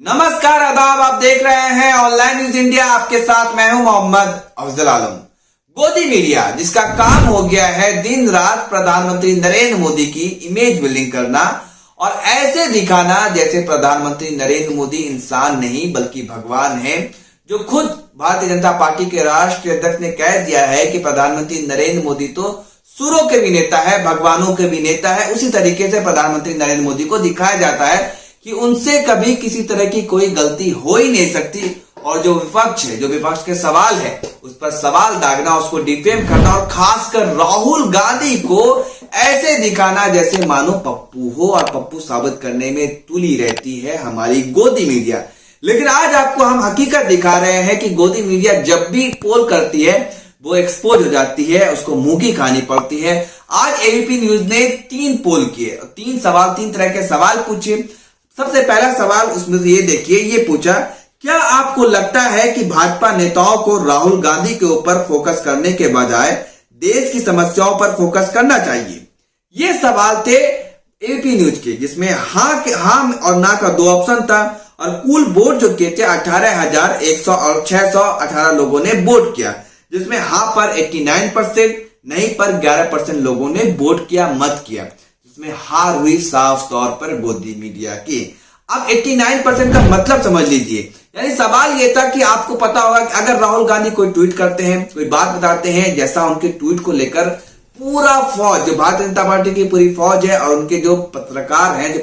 नमस्कार, आदाब। आप देख रहे हैं ऑनलाइन न्यूज इंडिया। आपके साथ मैं हूं मोहम्मद अफजल आलम। गोदी मीडिया जिसका काम हो गया है दिन रात प्रधानमंत्री नरेंद्र मोदी की इमेज बिल्डिंग करना और ऐसे दिखाना जैसे प्रधानमंत्री नरेंद्र मोदी इंसान नहीं बल्कि भगवान है। जो खुद भारतीय जनता पार्टी के राष्ट्रीय अध्यक्ष ने कह दिया है कि प्रधानमंत्री नरेंद्र मोदी तो सुरों के भी नेता है, भगवानों के भी नेता है। उसी तरीके से प्रधानमंत्री नरेंद्र मोदी को दिखाया जाता है कि उनसे कभी किसी तरह की कोई गलती हो ही नहीं सकती। और जो विपक्ष है, जो विपक्ष के सवाल है, उस पर सवाल दागना, उसको डिफेम करना और खासकर राहुल गांधी को ऐसे दिखाना जैसे मानो पप्पू हो और पप्पू साबित करने में तुली रहती है हमारी गोदी मीडिया। लेकिन आज आपको हम हकीकत दिखा रहे हैं कि गोदी मीडिया जब भी पोल करती है वो एक्सपोज हो जाती है, उसको मुंह की खानी पड़ती है। आज एबीपी न्यूज ने 3 पोल किए, 3 तरह के सवाल पूछे। सबसे पहला सवाल उसमें ये देखिए, ये पूछा, क्या आपको लगता है कि भाजपा नेताओं को राहुल गांधी के ऊपर फोकस करने के बजाय देश की समस्याओं पर फोकस करना चाहिए? ये सवाल थे एबीपी न्यूज के, जिसमें हाँ और ना का 2 ऑप्शन था और कुल वोट जो किए थे 18,100 और 618 लोगों ने वोट किया, जिसमें हाँ पर 89%, नहीं पर 11% लोगों ने वोट किया, मत किया। इसमें हार हुई साफ तौर पर गोदी मीडिया की। अब 89% का मतलब समझ लीजिए, यानी सवाल ये था कि आपको पता होगा कि अगर राहुल गांधी कोई ट्वीट करते हैं, कोई बात बताते हैं, जैसा उनके ट्वीट को लेकर पूरा फौज, जो भारतीय जनता पार्टी की पूरी फौज है और उनके जो पत्रकार हैं, जो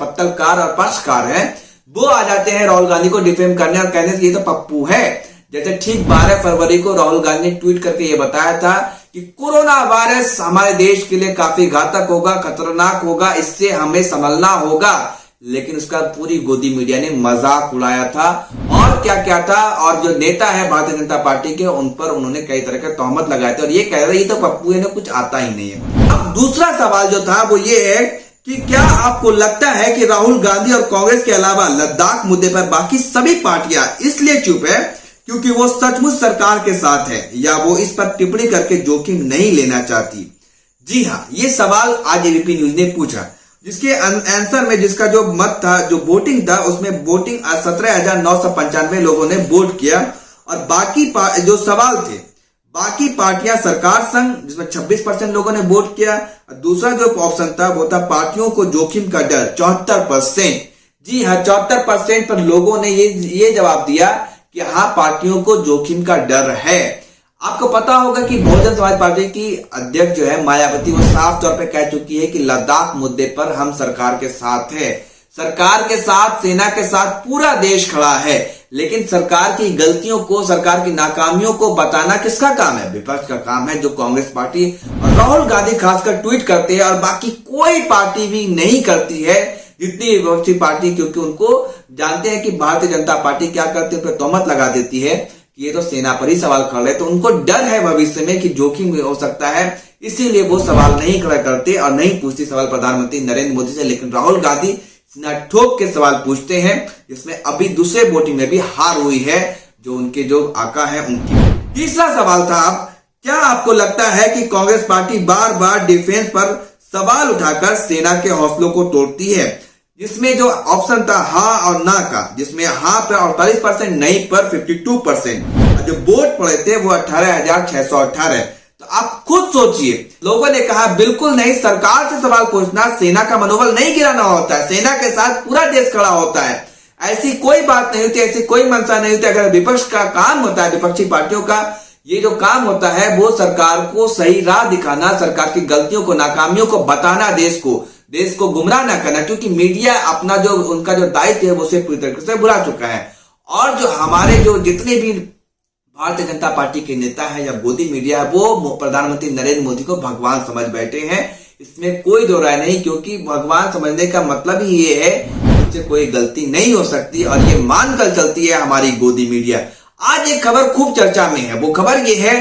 पत्तलकार और पक्षकार हैं, वो आ जाते हैं राहुल गांधी को डिफेम करने और कहने से ये तो पप्पू है। जैसे ठीक 12 फरवरी को राहुल गांधी ने ट्वीट करके ये बताया था कि कोरोना वायरस हमारे देश के लिए काफी घातक होगा, खतरनाक होगा, इससे हमें संभलना होगा। लेकिन उसका पूरी गोदी मीडिया ने मजाक उड़ाया था और क्या क्या था। और जो नेता है भारतीय जनता पार्टी के, उन पर उन्होंने कई तरह के तोहमत लगाए थे और ये कह रहे ये तो पप्पू है, कुछ आता ही नहीं है। अब दूसरा सवाल जो था वो ये है कि क्या आपको लगता है कि राहुल गांधी और कांग्रेस के अलावा लद्दाख मुद्दे पर बाकी सभी पार्टियां इसलिए चुप है क्योंकि वो सचमुच सरकार के साथ है, या वो इस पर टिप्पणी करके जोखिम नहीं लेना चाहती? जी हाँ, ये सवाल आज एबीपी न्यूज ने पूछा, जिसके आंसर में जिसका जो मत था, जो वोटिंग था, उसमें वोटिंग 17,995 लोगों ने वोट किया। और बाकी जो सवाल थे, बाकी पार्टियां सरकार संग, जिसमें 26% लोगों ने वोट किया। दूसरा जो ऑप्शन था वो था पार्टियों को जोखिम का डर, 74%। जी हाँ, 74% पर लोगों ने ये जवाब दिया कि हाँ, पार्टियों को जोखिम का डर है। आपको पता होगा कि बहुजन समाज पार्टी की अध्यक्ष जो है मायावती, वो साफ तौर पे कह चुकी है कि लद्दाख मुद्दे पर हम सरकार के साथ है, सरकार के साथ, सेना के साथ पूरा देश खड़ा है। लेकिन सरकार की गलतियों को, सरकार की नाकामियों को बताना किसका काम है? विपक्ष का काम है, जो कांग्रेस पार्टी और राहुल गांधी खासकर ट्वीट करते हैं और बाकी कोई पार्टी भी नहीं करती है, जितनी विपक्षी पार्टी, क्योंकि उनको जानते हैं कि भारतीय जनता पार्टी क्या करती है, उन पर तोहमत लगा देती है कि ये तो सेना पर ही सवाल खड़ा है। तो उनको डर है भविष्य में कि जोखिम हो सकता है, इसीलिए वो सवाल नहीं खड़ा करते और नहीं पूछते सवाल प्रधानमंत्री नरेंद्र मोदी से। लेकिन राहुल गांधी सीना ठोक के सवाल पूछते हैं, जिसमें अभी दूसरे वोटिंग में भी हार हुई है जो उनके जो आका है उनकी। तीसरा सवाल था, क्या आपको लगता है कि कांग्रेस पार्टी बार बार डिफेंस पर सवाल उठाकर सेना के हौसलों को तोड़ती है? जिसमें जो ऑप्शन था हाँ और ना का, जिसमें हाँ पर 48%, नहीं पर 52%, जो वोट पड़े थे वो 18,618। तो आप खुद सोचिए, लोगों ने कहा बिल्कुल नहीं, सरकार से सवाल पूछना, सेना का मनोबल नहीं गिराना होता है, सेना के साथ पूरा देश खड़ा होता है। ऐसी कोई बात नहीं होती, ऐसी कोई मंशा नहीं होती। अगर विपक्ष का काम होता है, विपक्षी पार्टियों का ये जो काम होता है वो सरकार को सही राह दिखाना, सरकार की गलतियों को, नाकामियों को बताना, देश को गुमराह ना करना। क्योंकि मीडिया अपना जो उनका जो दायित्व है वो उसे पूरी तरीके से भुला चुका है। और जो हमारे जो जितने भी भारतीय जनता पार्टी के नेता है या गोदी मीडिया है, वो प्रधानमंत्री नरेंद्र मोदी को भगवान समझ बैठे हैं। इसमें कोई दो राय नहीं, क्योंकि भगवान समझने का मतलब ही ये है उससे कोई गलती नहीं हो सकती और ये मानकर चलती है हमारी गोदी मीडिया। आज एक खबर खूब चर्चा में है, वो खबर ये है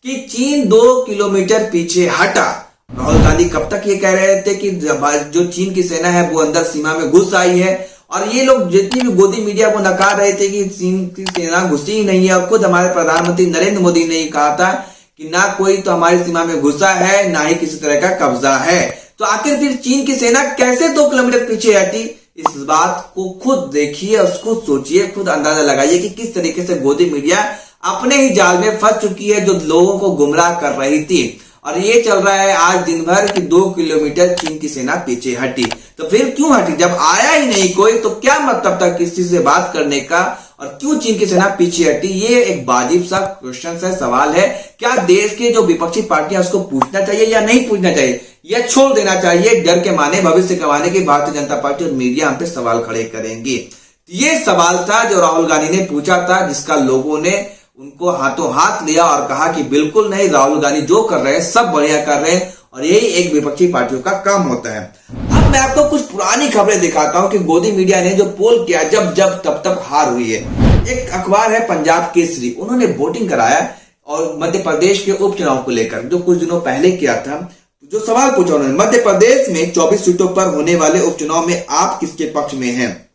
कि चीन 2 किलोमीटर पीछे हटा। राहुल गांधी कब तक ये कह रहे थे कि जो चीन की सेना है वो अंदर सीमा में घुस आई है, और ये लोग जितनी भी गोदी मीडिया वो नकार रहे थे कि चीन की सेना घुसी ही नहीं है। और खुद हमारे प्रधानमंत्री नरेंद्र मोदी ने कहा था कि ना कोई तो हमारी सीमा में घुसा है, ना ही किसी तरह का कब्जा है। तो आखिर फिर चीन की सेना कैसे 2 किलोमीटर पीछे हटी? इस बात को खुद देखिए और खुद सोचिए, खुद अंदाजा लगाइए कि किस तरीके से गोदी मीडिया अपने ही जाल में फंस चुकी है, जो लोगों को गुमराह कर रही थी। और ये चल रहा है आज दिन भर कि 2 किलोमीटर चीन की सेना पीछे हटी। तो फिर क्यों हटी? जब आया ही नहीं कोई तो क्या मतलब था किसी से बात करने का? और क्यों चीन की सेना पीछे हटी? ये एक वाजिब सा क्वेश्चन है, सवाल है। क्या देश के जो विपक्षी पार्टियां उसको पूछना चाहिए या नहीं पूछना चाहिए, या छोड़ देना चाहिए डर के माने भविष्य गंवाने की भारतीय जनता पार्टी और मीडिया हम पे सवाल खड़े करेंगी? ये सवाल था जो राहुल गांधी ने पूछा था, जिसका लोगों ने उनको हाथों हाथ लिया और कहा कि बिल्कुल नहीं, राहुल गांधी जो कर रहे हैं सब बढ़िया कर रहे हैं और यही एक विपक्षी पार्टियों का काम होता है। अब मैं आपको कुछ पुरानी खबरें दिखाता हूं कि गोदी मीडिया ने जो पोल किया जब जब तब तब हार हुई है। एक अखबार है पंजाब केसरी, उन्होंने वोटिंग कराया और मध्य प्रदेश के उपचुनाव को लेकर जो कुछ दिनों पहले किया था, जो सवाल पूछा उन्होंने, मध्य प्रदेश में 24 सीटों पर होने वाले उपचुनाव में आप किसके पक्ष में हैं?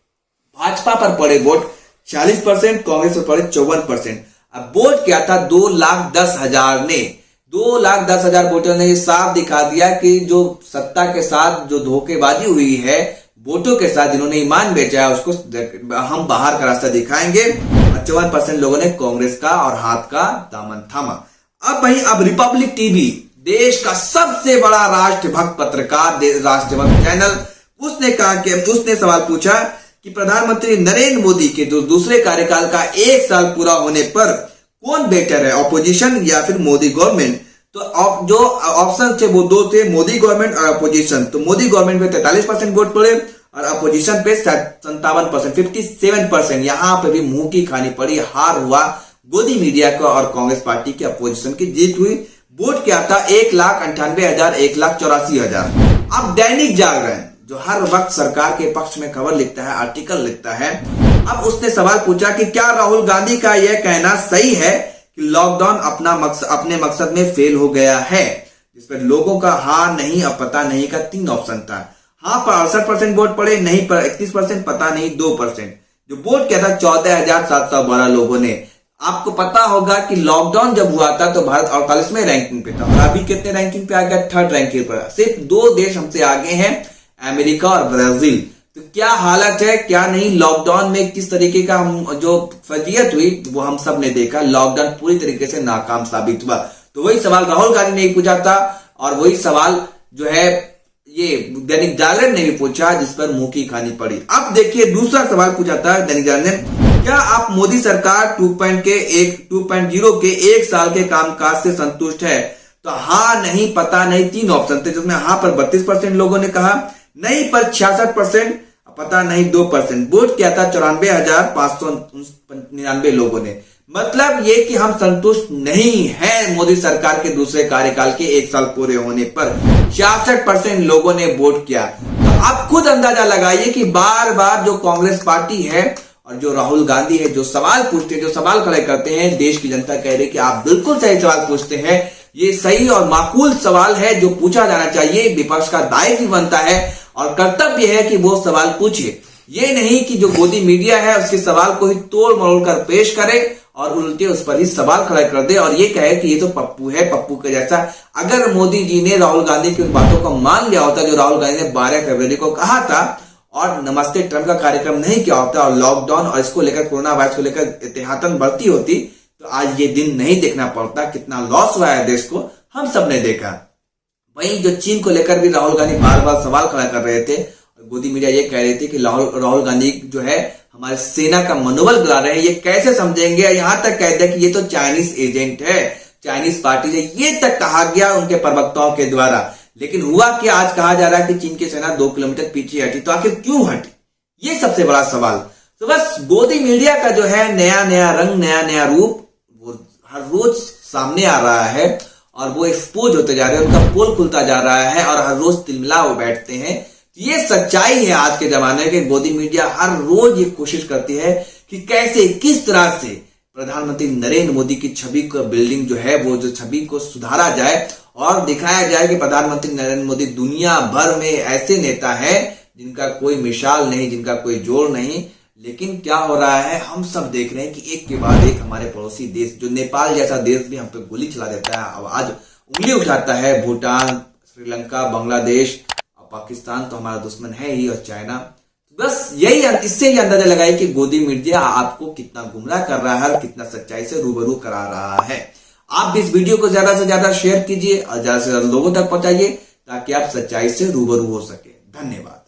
भाजपा पर पड़े वोट 40%, कांग्रेस पर पड़े 54%। अब वोट क्या था? 2,10,000 ने, 2,10,000 वोटरों ने ये साफ दिखा दिया कि जो सत्ता के साथ जो धोखेबाजी हुई है, वोटों के साथ जिन्होंने ईमान बेचा है, उसको हम बाहर का रास्ता दिखाएंगे। 54% लोगों ने कांग्रेस का और हाथ का दामन थामा। अब रिपब्लिक टीवी, देश का सबसे बड़ा राष्ट्रभक्त पत्रकार, राष्ट्रभक्त चैनल, उसने कहा कि उसने सवाल पूछा कि प्रधानमंत्री नरेंद्र मोदी के दूसरे कार्यकाल का 1 साल पूरा होने पर कौन बेटर है, ऑपोजिशन या फिर मोदी गवर्नमेंट? तो जो ऑप्शन थे वो 2 थे, मोदी गवर्नमेंट और अपोजिशन। तो मोदी गवर्नमेंट पे 43% वोट पड़े और अपोजिशन पे 57%, 57%। यहां पे भी मुंह की खानी पड़ी, हार हुआ गोदी मीडिया का और कांग्रेस पार्टी की, अपोजिशन की जीत हुई। वोट क्या था? 1,98,000, 1,84,000। अब दैनिक जागरण जो हर वक्त सरकार के पक्ष में खबर लिखता है, आर्टिकल लिखता है, अब उसने सवाल पूछा कि क्या राहुल गांधी का यह कहना सही है कि लॉकडाउन अपने मकसद में फेल हो गया है? जिस पर लोगों का हाँ, नहीं और पता नहीं का 3 ऑप्शन था। हाँ पर 68% वोट पड़े, नहीं पर 31%, पता नहीं 2%। जो वोट क्या था? 14,712 लोगों ने। आपको पता होगा कि लॉकडाउन जब हुआ था तो भारत 48वें रैंकिंग पे था और अभी कितने रैंकिंग पे आ गया? 3rd रैंकिंग पर। सिर्फ 2 देश हमसे आगे हैं, अमेरिका और ब्राजील। तो क्या हालत है, क्या नहीं, लॉकडाउन में किस तरीके का जो फजीयत हुई वो हम सब ने देखा। लॉकडाउन पूरी तरीके से नाकाम साबित हुआ। तो वही सवाल राहुल गांधी ने पूछा था और वही सवाल जो है ये दैनिक जागरण ने भी पूछा, जिस पर मुंह की खानी पड़ी। अब देखिए दूसरा सवाल पूछा था दैनिक जागरण ने, क्या आप मोदी सरकार 2.0 के 1 साल के कामकाज से संतुष्ट है? तो हाँ, नहीं, पता नहीं, 3 ऑप्शन थे, जिसमें हाँ पर 32% लोगों ने कहा, नहीं पर 66%, पता नहीं 2%। वोट क्या था? 94,599 लोगों ने। मतलब ये कि हम संतुष्ट नहीं हैं मोदी सरकार के दूसरे कार्यकाल के 1 साल पूरे होने पर। 66% लोगों ने वोट किया। तो आप खुद अंदाजा लगाइए कि बार बार जो कांग्रेस पार्टी है और जो राहुल गांधी है, जो सवाल पूछते हैं, जो सवाल खड़े करते हैं, देश की जनता कह रही है कि आप बिल्कुल सही सवाल पूछते हैं, ये सही और माकूल सवाल है जो पूछा जाना चाहिए। विपक्ष का दायित्व बनता है और कर्तव्य है कि वो सवाल पूछे, ये नहीं कि जो गोदी मीडिया है उसके सवाल को ही तोड़ मरोड़ कर पेश करे और उल्टे उस पर ही सवाल खड़ा कर दे और ये कहे कि ये तो पप्पू है, पप्पू के जैसा। अगर मोदी जी ने राहुल गांधी की उन बातों को मान लिया होता जो राहुल गांधी ने 12 फरवरी को कहा था और नमस्ते ट्रंप का कार्यक्रम नहीं किया होता और लॉकडाउन और इसको लेकर, कोरोना वायरस को लेकर एहतियातन बढ़ती होती, तो आज ये दिन नहीं देखना पड़ता। कितना लॉस हुआ है देश को हम सब ने देखा। वहीं जो चीन को लेकर भी राहुल गांधी बार बार सवाल खड़ा कर रहे थे और गोदी मीडिया ये कह रही थी कि राहुल गांधी जो है हमारे सेना का मनोबल गिरा रहे हैं, ये कैसे समझेंगे? यहां तक कह दिया कि ये तो चाइनीज एजेंट है, चाइनीज पार्टी से, ये तक कहा गया उनके प्रवक्ताओं के द्वारा। लेकिन हुआ कि आज कहा जा रहा है कि चीन की सेना 2 किलोमीटर पीछे हटी। तो आखिर क्यों हटी? ये सबसे बड़ा सवाल। तो बस गोदी मीडिया का जो है नया नया रंग, नया नया रूप वो हर रोज सामने आ रहा है और वो एक्सपोज होते जा रहे हैं, उनका पोल खुलता जा रहा है और हर रोज तिलमिला वो बैठते हैं। ये सच्चाई है आज के जमाने के। गोदी मीडिया हर रोज ये कोशिश करती है कि कैसे, किस तरह से प्रधानमंत्री नरेंद्र मोदी की छवि को, बिल्डिंग जो है वो जो छवि को सुधारा जाए और दिखाया जाए कि प्रधानमंत्री नरेंद्र मोदी दुनिया भर में ऐसे नेता है जिनका कोई मिसाल नहीं, जिनका कोई जोड़ नहीं। लेकिन क्या हो रहा है हम सब देख रहे हैं कि एक के बाद एक हमारे पड़ोसी देश, जो नेपाल जैसा देश भी हम पे गोली चला देता है, अब आज उंगली उठाता है। भूटान, श्रीलंका, बांग्लादेश और पाकिस्तान तो हमारा दुश्मन है ही, और चाइना। बस इससे ही अंदाजा लगाइए कि गोदी मीडिया आपको कितना गुमराह कर रहा है और कितना सच्चाई से रूबरू करा रहा है। आप भी इस वीडियो को ज्यादा से ज्यादा शेयर कीजिए और ज्यादा से ज्यादा लोगों तक पहुंचाइए ताकि आप सच्चाई से रूबरू हो सके। धन्यवाद।